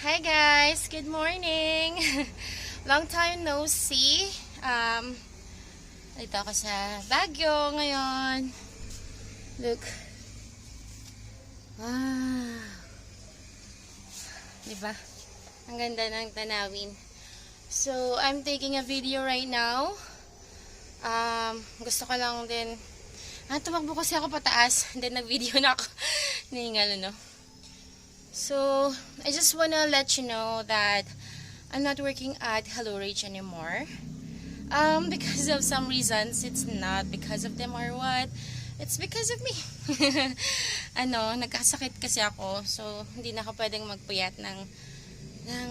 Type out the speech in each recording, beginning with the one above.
Hi guys, good morning. Long time no see. Dito ako sa Baguio ngayon. Look. Wow. Diba? Ang ganda ng tanawin. So, I'm taking a video right now. Gusto ko lang din. Tumakbo kasi ako pataas. Then, nag-video na ako. Nahingal, no? So, I just wanna let you know that I'm not working at Hello Rage anymore. Because of some reasons. It's not because of them or what. It's because of me. Nagkasakit kasi ako. So, hindi na ako pwedeng magpuyat ng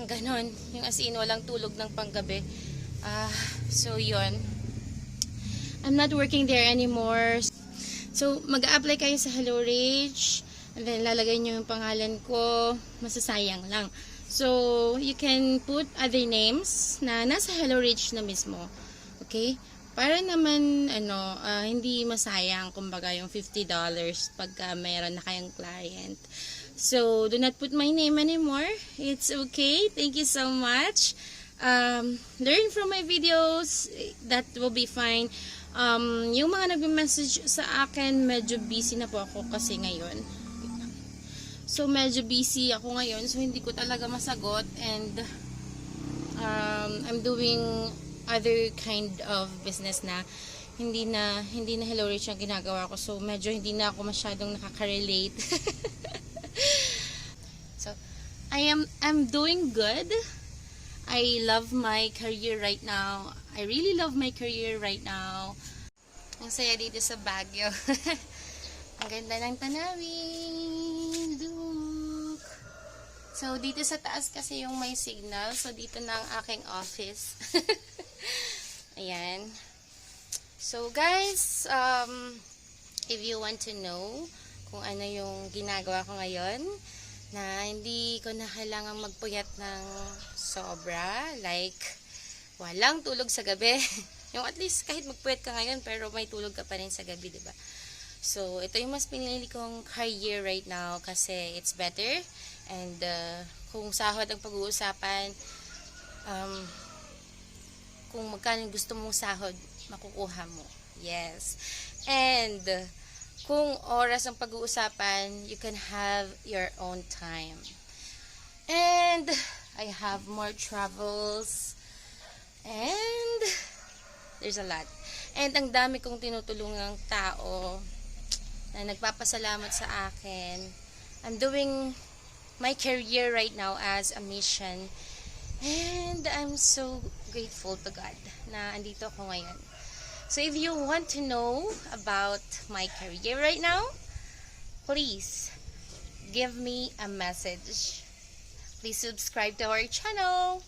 ganon. Yung as in, walang tulog ng panggabi. So, yun. I'm not working there anymore. So, mag-a-apply kayo sa Hello Rage. And then, lalagay nyo yung pangalan ko. Masasayang lang. So, you can put other names na nasa Hello Rage na mismo. Okay? Para naman, hindi masayang, kumbaga, yung $50 pagka mayroon na kayong client. So, do not put my name anymore. It's okay. Thank you so much. Learn from my videos. That will be fine. Yung mga nag-message sa akin, medyo busy na po ako kasi ngayon. So, medyo busy ako ngayon. So, hindi ko talaga masagot. And, I'm doing other kind of business na hindi na Hello Rage ang ginagawa ko. So, medyo hindi na ako masyadong nakaka-relate. So, I'm doing good. I love my career right now. I really love my career right now. Ang saya dito sa Baguio. Ang ganda ng tanawin. Look. So, dito sa taas kasi yung may signal. So, dito na ang aking office. Ayan. So, guys, if you want to know kung ano yung ginagawa ko ngayon, na hindi ko na kailangang magpuyat ng sobra, like, walang tulog sa gabi. Yung at least kahit magpuyat ka ngayon, pero may tulog ka pa rin sa gabi, diba? So, ito yung mas pinili kong career right now kasi it's better. And, kung sahod ang pag-uusapan, kung magkano gusto mong sahod, makukuha mo. Yes. And, kung oras ang pag-uusapan, you can have your own time. And, I have more travels. And, there's a lot. And, ang dami kong tinutulungang tao na nagpapasalamat sa akin. I'm doing my career right now as a mission. And I'm so grateful to God na andito ako ngayon. So if you want to know about my career right now, please give me a message. Please subscribe to our channel.